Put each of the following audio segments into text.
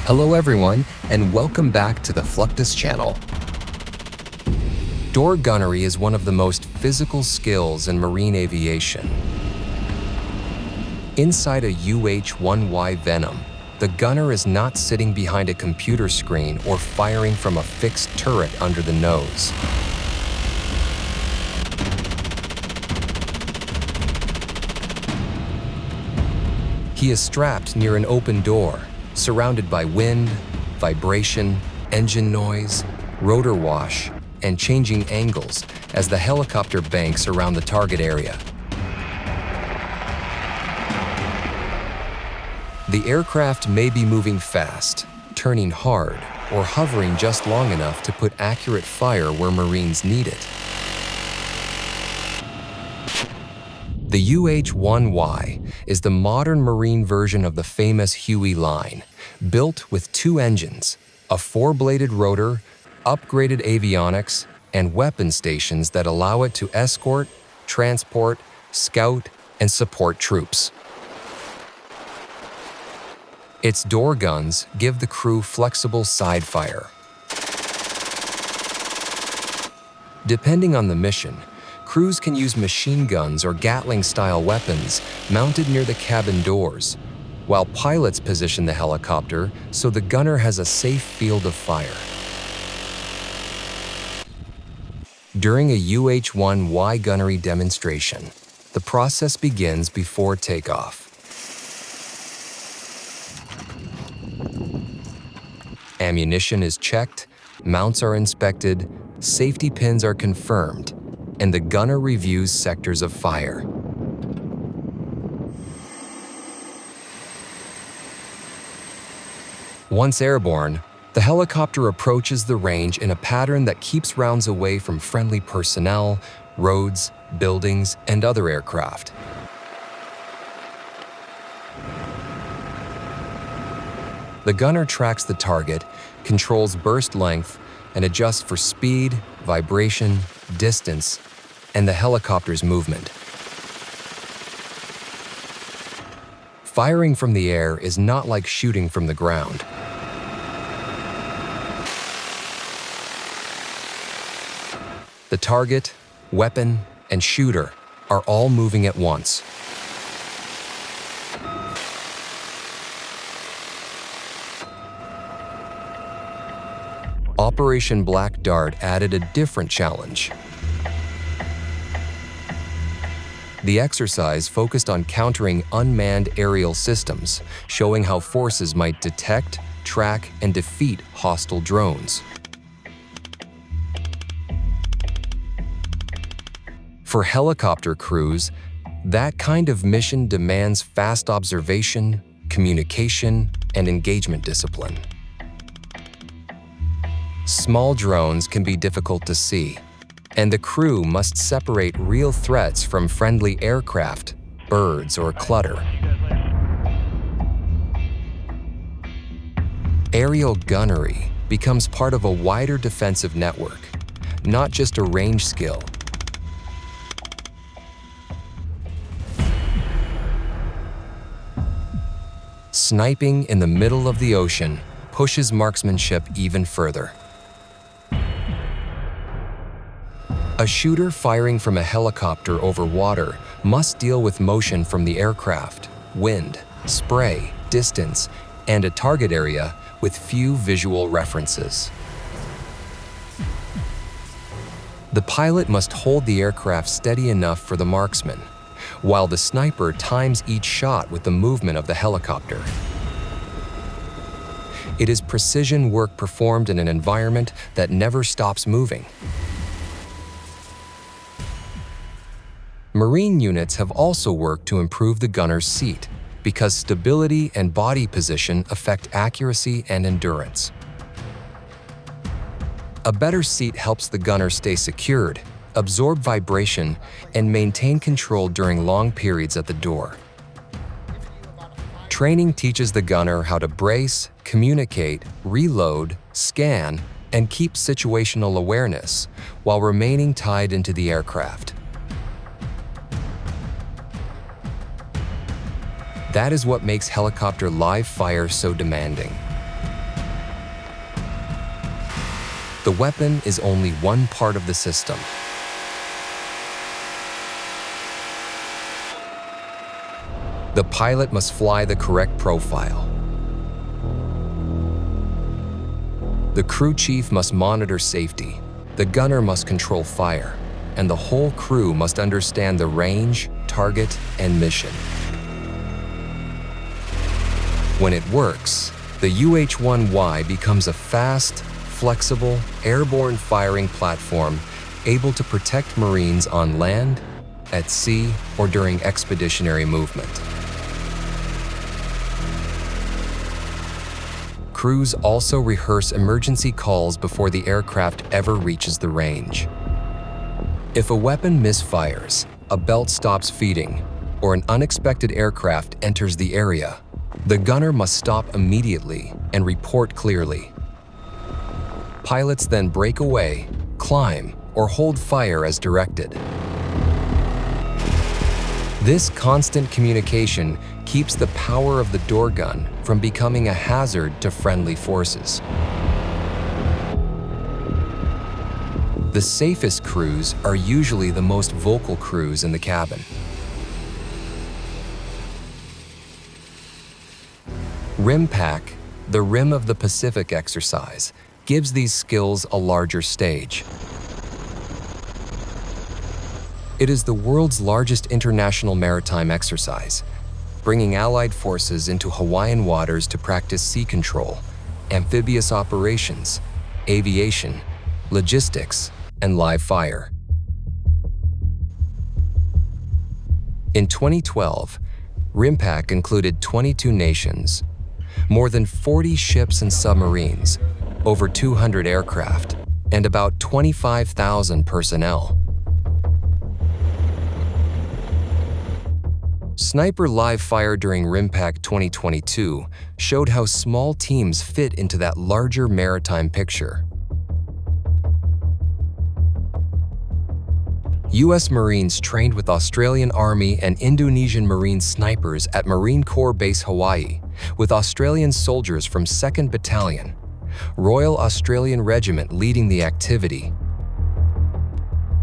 Hello everyone, and welcome back to the Fluctus Channel. Door gunnery is one of the most physical skills in marine aviation. Inside a UH-1Y Venom, the gunner is not sitting behind a computer screen or firing from a fixed turret under the nose. He is strapped near an open door, surrounded by wind, vibration, engine noise, rotor wash, and changing angles as the helicopter banks around the target area. The aircraft may be moving fast, turning hard, or hovering just long enough to put accurate fire where Marines need it. The UH-1Y is the modern Marine version of the famous Huey line, built with two engines, a four-bladed rotor, upgraded avionics, and weapon stations that allow it to escort, transport, scout, and support troops. Its door guns give the crew flexible side fire. Depending on the mission, crews can use machine guns or Gatling-style weapons mounted near the cabin doors, while pilots position the helicopter so the gunner has a safe field of fire. During a UH-1Y gunnery demonstration, the process begins before takeoff. Ammunition is checked, mounts are inspected, safety pins are confirmed, and the gunner reviews sectors of fire. Once airborne, the helicopter approaches the range in a pattern that keeps rounds away from friendly personnel, roads, buildings, and other aircraft. The gunner tracks the target, controls burst length, and adjusts for speed, vibration, distance, and the helicopter's movement. Firing from the air is not like shooting from the ground. The target, weapon, and shooter are all moving at once. Operation Black Dart added a different challenge. The exercise focused on countering unmanned aerial systems, showing how forces might detect, track, and defeat hostile drones. For helicopter crews, that kind of mission demands fast observation, communication, and engagement discipline. Small drones can be difficult to see, and the crew must separate real threats from friendly aircraft, birds, or clutter. Aerial gunnery becomes part of a wider defensive network, not just a range skill. Sniping in the middle of the ocean pushes marksmanship even further. A shooter firing from a helicopter over water must deal with motion from the aircraft, wind, spray, distance, and a target area with few visual references. The pilot must hold the aircraft steady enough for the marksman, while the sniper times each shot with the movement of the helicopter. It is precision work performed in an environment that never stops moving. Marine units have also worked to improve the gunner's seat, because stability and body position affect accuracy and endurance. A better seat helps the gunner stay secured, absorb vibration, and maintain control during long periods at the door. Training teaches the gunner how to brace, communicate, reload, scan, and keep situational awareness while remaining tied into the aircraft. That is what makes helicopter live fire so demanding. The weapon is only one part of the system. The pilot must fly the correct profile. The crew chief must monitor safety. The gunner must control fire, and the whole crew must understand the range, target, and mission. When it works, the UH-1Y becomes a fast, flexible, airborne firing platform able to protect Marines on land, at sea, or during expeditionary movement. Crews also rehearse emergency calls before the aircraft ever reaches the range. If a weapon misfires, a belt stops feeding, or an unexpected aircraft enters the area, the gunner must stop immediately and report clearly. Pilots then break away, climb, or hold fire as directed. This constant communication keeps the power of the door gun from becoming a hazard to friendly forces. The safest crews are usually the most vocal crews in the cabin. RIMPAC, the Rim of the Pacific exercise, gives these skills a larger stage. It is the world's largest international maritime exercise, bringing Allied forces into Hawaiian waters to practice sea control, amphibious operations, aviation, logistics, and live fire. In 2012, RIMPAC included 22 nations, more than 40 ships and submarines, over 200 aircraft, and about 25,000 personnel. Sniper live fire during RIMPAC 2022 showed how small teams fit into that larger maritime picture. U.S. Marines trained with Australian Army and Indonesian Marine snipers at Marine Corps Base Hawaii, with Australian soldiers from 2nd Battalion, Royal Australian Regiment leading the activity.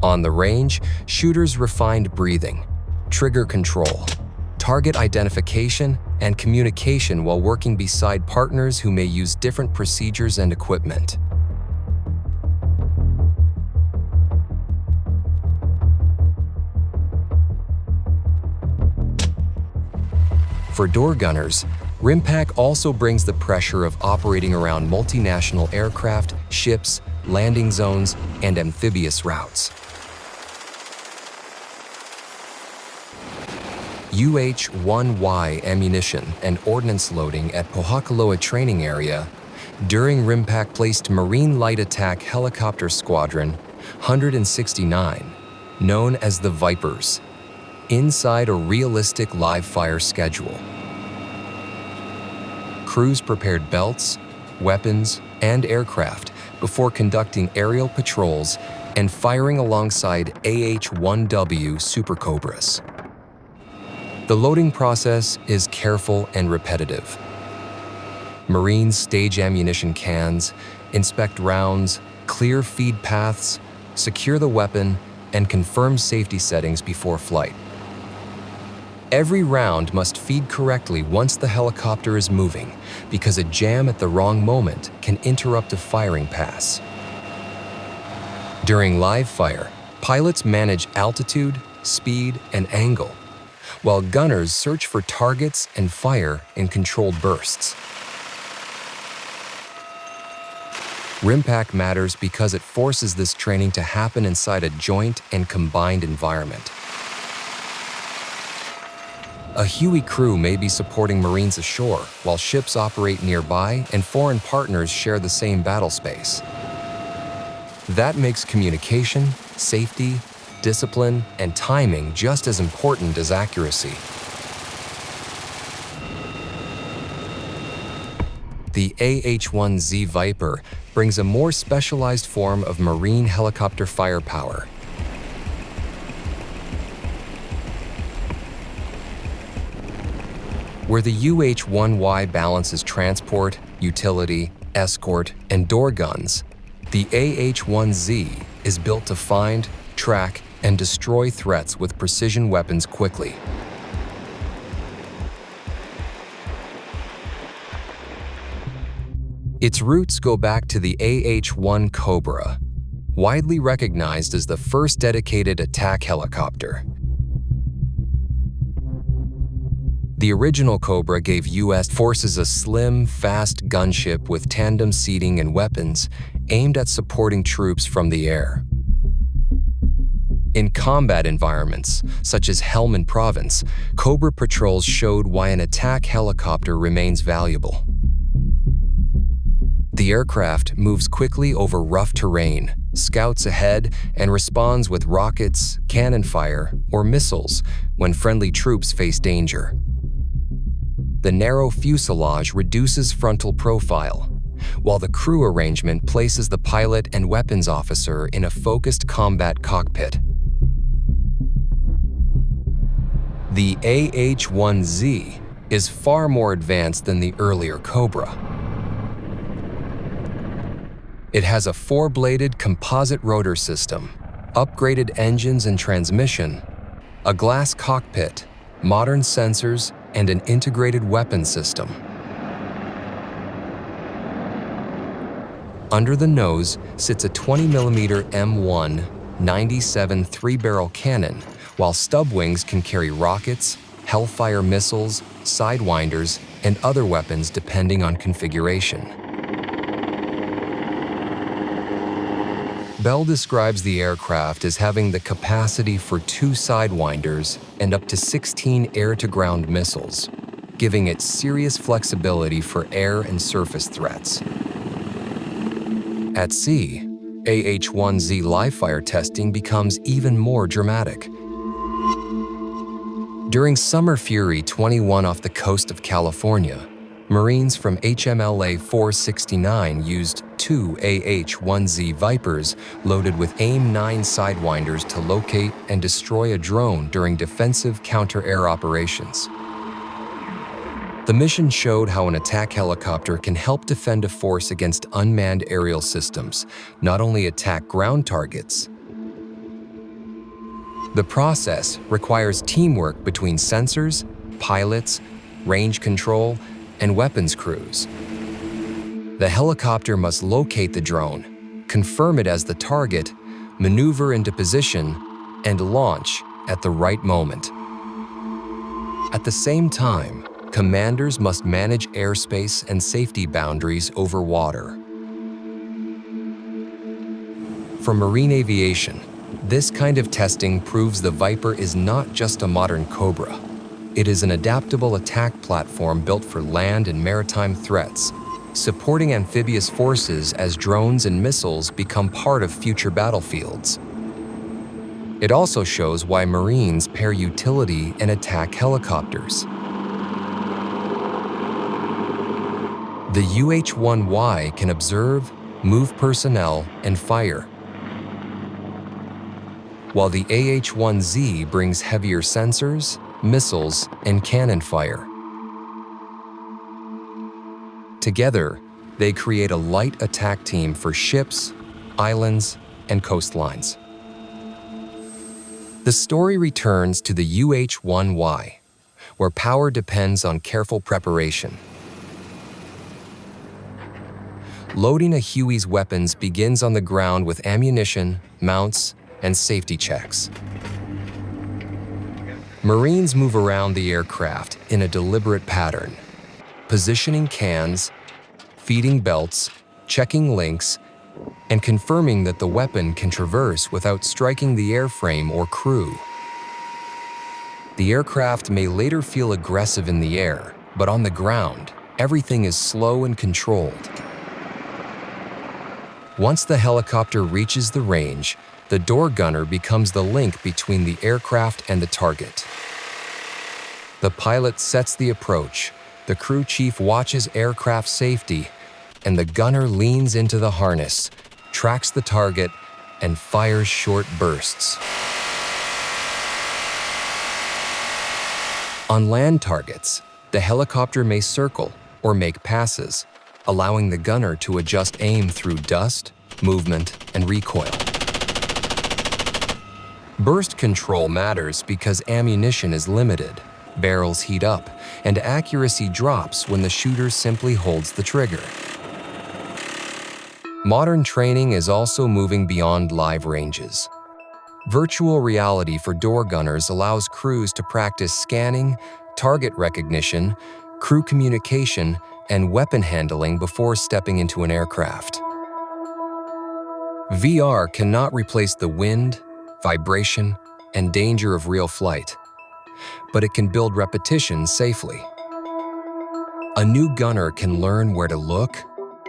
On the range, shooters refined breathing, trigger control, target identification, and communication while working beside partners who may use different procedures and equipment. For door gunners, RIMPAC also brings the pressure of operating around multinational aircraft, ships, landing zones, and amphibious routes. UH-1Y ammunition and ordnance loading at Pohakaloa training area during RIMPAC placed Marine Light Attack Helicopter Squadron 169, known as the Vipers, inside a realistic live fire schedule. Crews prepared belts, weapons, and aircraft before conducting aerial patrols and firing alongside AH-1W Super Cobras. The loading process is careful and repetitive. Marines stage ammunition cans, inspect rounds, clear feed paths, secure the weapon, and confirm safety settings before flight. Every round must feed correctly once the helicopter is moving, because a jam at the wrong moment can interrupt a firing pass. During live fire, pilots manage altitude, speed, and angle, while gunners search for targets and fire in controlled bursts. RIMPAC matters because it forces this training to happen inside a joint and combined environment. A Huey crew may be supporting Marines ashore while ships operate nearby and foreign partners share the same battle space. That makes communication, safety, discipline, and timing just as important as accuracy. The AH-1Z Viper brings a more specialized form of Marine helicopter firepower. Where the UH-1Y balances transport, utility, escort, and door guns, The UH-1Z is built to find, track, and destroy threats with precision weapons quickly. Its roots go back to the UH-1 Cobra, widely recognized as the first dedicated attack helicopter. The original Cobra gave U.S. forces a slim, fast gunship with tandem seating and weapons aimed at supporting troops from the air. In combat environments, such as Helmand Province, Cobra patrols showed why an attack helicopter remains valuable. The aircraft moves quickly over rough terrain, scouts ahead, and responds with rockets, cannon fire, or missiles when friendly troops face danger. The narrow fuselage reduces frontal profile, while the crew arrangement places the pilot and weapons officer in a focused combat cockpit. The UH-1Z is far more advanced than the earlier Cobra. It has a four-bladed composite rotor system, upgraded engines and transmission, a glass cockpit, modern sensors, and an integrated weapon system. Under the nose sits a 20mm M1 97 3-barrel cannon, while stub wings can carry rockets, Hellfire missiles, sidewinders, and other weapons depending on configuration. Bell describes the aircraft as having the capacity for 2 sidewinders and up to 16 air-to-ground missiles, giving it serious flexibility for air and surface threats. At sea, UH-1Z live-fire testing becomes even more dramatic. During Summer Fury 21 off the coast of California, Marines from HMLA 469 used 2 UH-1Z Vipers loaded with AIM-9 sidewinders to locate and destroy a drone during defensive counter-air operations. The mission showed how an attack helicopter can help defend a force against unmanned aerial systems, not only attack ground targets. The process requires teamwork between sensors, pilots, range control, and weapons crews. The helicopter must locate the drone, confirm it as the target, maneuver into position, and launch at the right moment. At the same time, commanders must manage airspace and safety boundaries over water. For marine aviation, this kind of testing proves the Viper is not just a modern Cobra. It is an adaptable attack platform built for land and maritime threats, supporting amphibious forces as drones and missiles become part of future battlefields. It also shows why Marines pair utility and attack helicopters. The UH-1Y can observe, move personnel, and fire, while the UH-1Z brings heavier sensors, missiles, and cannon fire. Together, they create a light attack team for ships, islands, and coastlines. The story returns to the UH-1Y, where power depends on careful preparation. Loading a Huey's weapons begins on the ground with ammunition, mounts, and safety checks. Marines move around the aircraft in a deliberate pattern, positioning cans, feeding belts, checking links, and confirming that the weapon can traverse without striking the airframe or crew. The aircraft may later feel aggressive in the air, but on the ground, everything is slow and controlled. Once the helicopter reaches the range, the door gunner becomes the link between the aircraft and the target. The pilot sets the approach, the crew chief watches aircraft safety, and the gunner leans into the harness, tracks the target, and fires short bursts. On land targets, the helicopter may circle or make passes, allowing the gunner to adjust aim through dust, movement, and recoil. Burst control matters because ammunition is limited, barrels heat up, and accuracy drops when the shooter simply holds the trigger. Modern training is also moving beyond live ranges. Virtual reality for door gunners allows crews to practice scanning, target recognition, crew communication, and weapon handling before stepping into an aircraft. VR cannot replace the wind, vibration, and danger of real flight, but it can build repetition safely. A new gunner can learn where to look,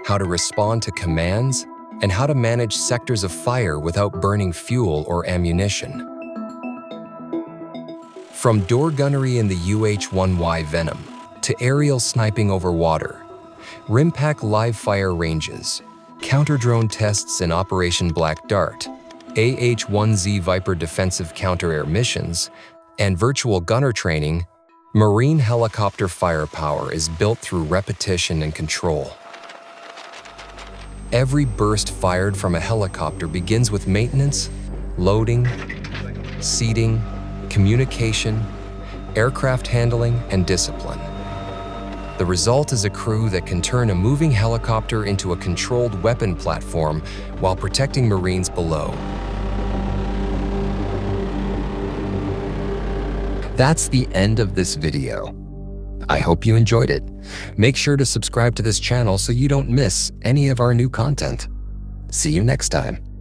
how to respond to commands, and how to manage sectors of fire without burning fuel or ammunition. From door gunnery in the UH-1Y Venom to aerial sniping over water, RIMPAC live fire ranges, counter-drone tests in Operation Black Dart, UH-1Y Viper defensive counter-air missions, and virtual gunner training, marine helicopter firepower is built through repetition and control. Every burst fired from a helicopter begins with maintenance, loading, seating, communication, aircraft handling, and discipline. The result is a crew that can turn a moving helicopter into a controlled weapon platform while protecting Marines below. That's the end of this video. I hope you enjoyed it. Make sure to subscribe to this channel so you don't miss any of our new content. See you next time.